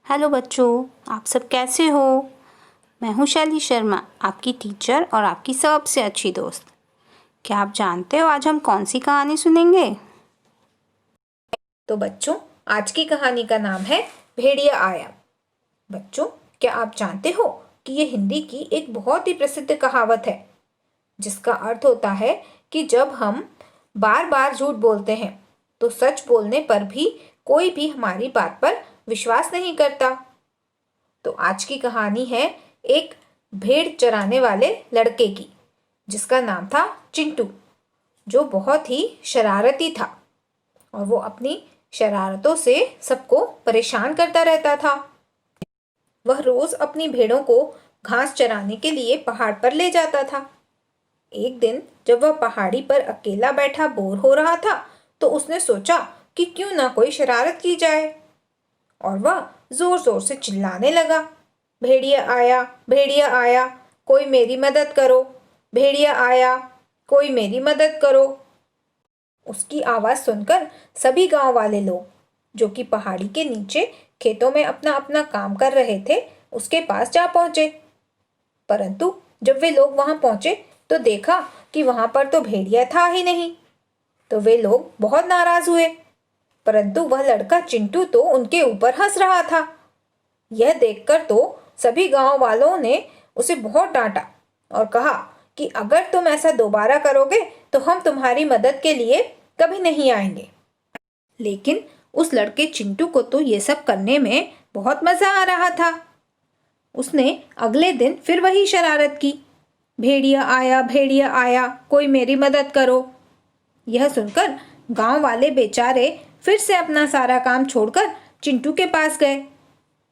Hello बच्चों, आप सब कैसे हो। मैं हूँ शैली शर्मा, आपकी टीचर और आपकी सबसे अच्छी दोस्त। क्या आप जानते हो आज हम कौन सी कहानी सुनेंगे? तो बच्चों, आज की कहानी का नाम है भेड़िया आया। बच्चों, क्या आप जानते हो कि ये हिंदी की एक बहुत ही प्रसिद्ध कहावत है, जिसका अर्थ होता है कि जब हम बार बार झूठ बोलते हैं तो सच बोलने पर भी कोई भी हमारी बात पर विश्वास नहीं करता। तो आज की कहानी है एक भेड़ चराने वाले लड़के की, जिसका नाम था चिंटू, जो बहुत ही शरारती था और वो अपनी शरारतों से सबको परेशान करता रहता था। वह रोज अपनी भेड़ों को घास चराने के लिए पहाड़ पर ले जाता था। एक दिन जब वह पहाड़ी पर अकेला बैठा बोर हो रहा था, तो उसने सोचा कि क्यों ना कोई शरारत की जाए, और वह जोर जोर से चिल्लाने लगा, भेड़िया आया, कोई मेरी मदद करो, भेड़िया आया, कोई मेरी मदद करो। उसकी आवाज सुनकर सभी गांव वाले लोग, जो कि पहाड़ी के नीचे खेतों में अपना अपना काम कर रहे थे, उसके पास जा पहुंचे। परंतु जब वे लोग वहां पहुंचे तो देखा कि वहां पर तो भेड़िया था ही नहीं। तो वे लोग बहुत नाराज हुए, परंतु वह लड़का चिंटू तो उनके ऊपर हंस रहा था। यह देखकर तो सभी गांव वालों ने उसे बहुत डांटा और कहा कि अगर तुम ऐसा दोबारा करोगे तो हम तुम्हारी मदद के लिए कभी नहीं आएंगे। लेकिन उस लड़के चिंटू को तो ये सब करने में बहुत मजा आ रहा था। उसने अगले दिन फिर वही शरारत की, भेड़िया आया, कोई मेरी मदद करो। यह सुनकर गांव वाले बेचारे फिर से अपना सारा काम छोड़कर चिंटू के पास गए,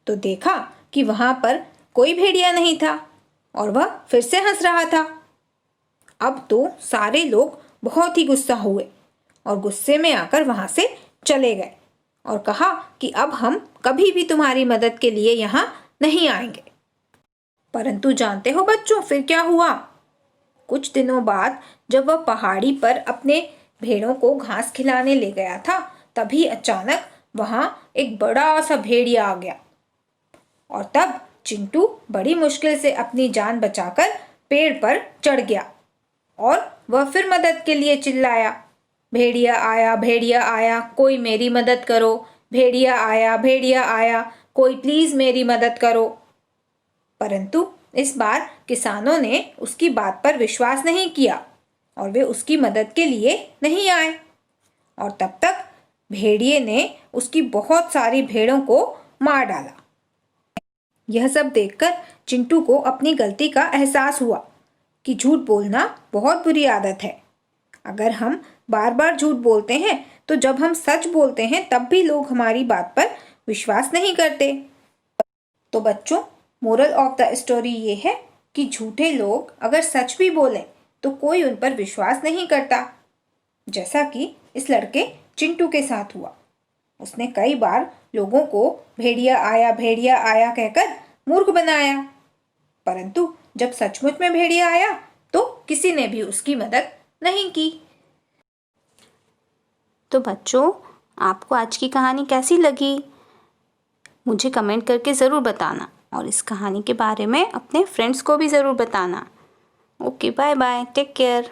तो देखा कि वहां पर कोई भेड़िया नहीं था और वह फिर से हंस रहा था। अब तो सारे लोग बहुत ही गुस्सा हुए और गुस्से में आकर वहां से चले गए और कहा कि अब हम कभी भी तुम्हारी मदद के लिए यहाँ नहीं आएंगे। परंतु जानते हो बच्चों, फिर क्या हुआ? कुछ दिनों बाद जब वह पहाड़ी पर अपने भेड़ों को घास खिलाने ले गया था, तभी अचानक वहां एक बड़ा सा भेड़िया आ गया और तब चिंटू बड़ी मुश्किल से अपनी जान बचाकर पेड़ पर चढ़ गया और वह फिर मदद के लिए चिल्लाया, भेड़िया आया, कोई मेरी मदद करो, भेड़िया आया, कोई प्लीज मेरी मदद करो। परंतु इस बार किसानों ने उसकी बात पर विश्वास नहीं किया और वे उसकी मदद के लिए नहीं आए, और तब तक भेड़िए ने उसकी बहुत सारी भेड़ों को मार डाला। यह सब देखकर चिंटू को अपनी गलती का एहसास हुआ कि झूठ बोलना बहुत बुरी आदत है। अगर हम बार बार झूठ बोलते हैं तो जब हम सच बोलते हैं तब भी लोग हमारी बात पर विश्वास नहीं करते। तो बच्चों, मोरल ऑफ द स्टोरी ये है कि झूठे लोग अगर सच भी बोलें तो कोई उन पर विश्वास नहीं करता, जैसा कि इस लड़के चिंटू के साथ हुआ। उसने कई बार लोगों को भेड़िया आया कहकर मूर्ख बनाया, परंतु जब सचमुच में भेड़िया आया तो किसी ने भी उसकी मदद नहीं की। तो बच्चों, आपको आज की कहानी कैसी लगी? मुझे कमेंट करके ज़रूर बताना और इस कहानी के बारे में अपने फ्रेंड्स को भी ज़रूर बताना। Okay, bye bye, take care.